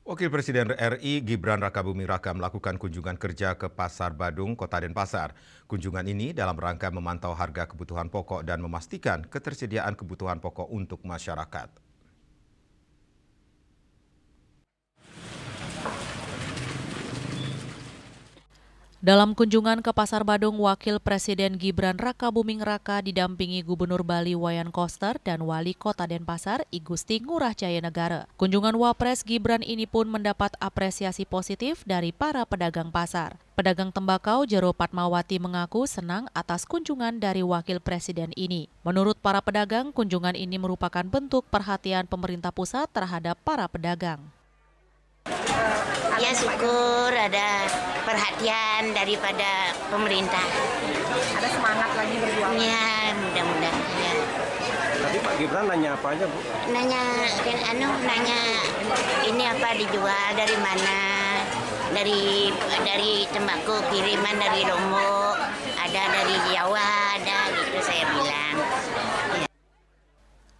Wakil Presiden RI Gibran Rakabuming Raka melakukan kunjungan kerja ke Pasar Badung, Kota Denpasar. Kunjungan ini dalam rangka memantau harga kebutuhan pokok dan memastikan ketersediaan kebutuhan pokok untuk masyarakat. Dalam kunjungan ke Pasar Badung, Wakil Presiden Gibran Rakabuming Raka didampingi Gubernur Bali Wayan Koster dan Wali Kota Denpasar I Gusti Ngurah Jaya Negara. Kunjungan Wapres Gibran ini pun mendapat apresiasi positif dari para pedagang pasar. Pedagang tembakau Jero Patmawati mengaku senang atas kunjungan dari Wakil Presiden ini. Menurut para pedagang, kunjungan ini merupakan bentuk perhatian pemerintah pusat terhadap para pedagang. Ya syukur ada perhatian daripada pemerintah. Ada semangat lagi berjuang. Ya mudah-mudahan. Ya. Tadi Pak Gibran nanya apa aja, Bu? Nanya ini apa dijual dari mana? Dari tembakau kiriman dari Lombok, ada dari Jawa, ada gitu saya bilang.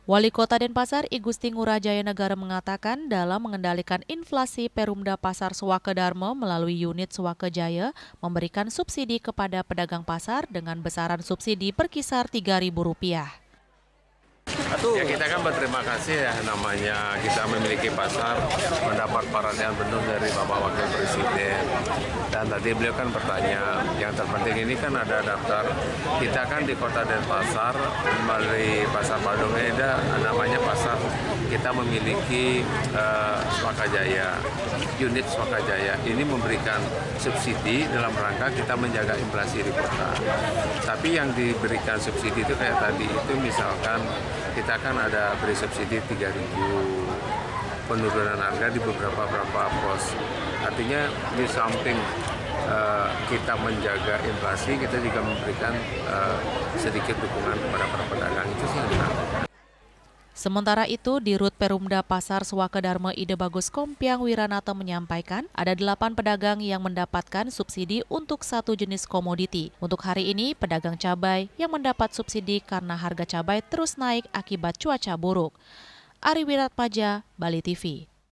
Wali Kota Denpasar I Gusti Ngurah Jaya Negara mengatakan dalam mengendalikan inflasi Perumda Pasar Swaka Dharma melalui unit Swaka Jaya memberikan subsidi kepada pedagang pasar dengan besaran subsidi berkisar Rp3.000. Ya kita kan berterima kasih ya, namanya kita memiliki pasar, mendapat perhatian penuh dari Bapak Wakil Presiden. Dan tadi beliau kan bertanya, yang terpenting ini kan ada daftar, kita kan di Kota Denpasar melalui Pasar Badung ini ada namanya pasar, kita memiliki Swaka Jaya, unit Swaka Jaya. Ini memberikan subsidi dalam rangka kita menjaga inflasi di kota. Tapi yang diberikan subsidi itu kayak tadi itu misalkan kita kan ada beri subsidi 3.000, penurunan harga di beberapa pos. Artinya di samping kita menjaga inflasi, kita juga memberikan sedikit dukungan kepada para pedagang. Itu sih yang dilakukan. Sementara itu, Dirut Perumda Pasar Swaka Dharma Ide Bagus Kompiang Wiranata menyampaikan ada 8 pedagang yang mendapatkan subsidi untuk satu jenis komoditi. Untuk hari ini, pedagang cabai yang mendapat subsidi karena harga cabai terus naik akibat cuaca buruk. Ari Wiratmaja, Bali TV.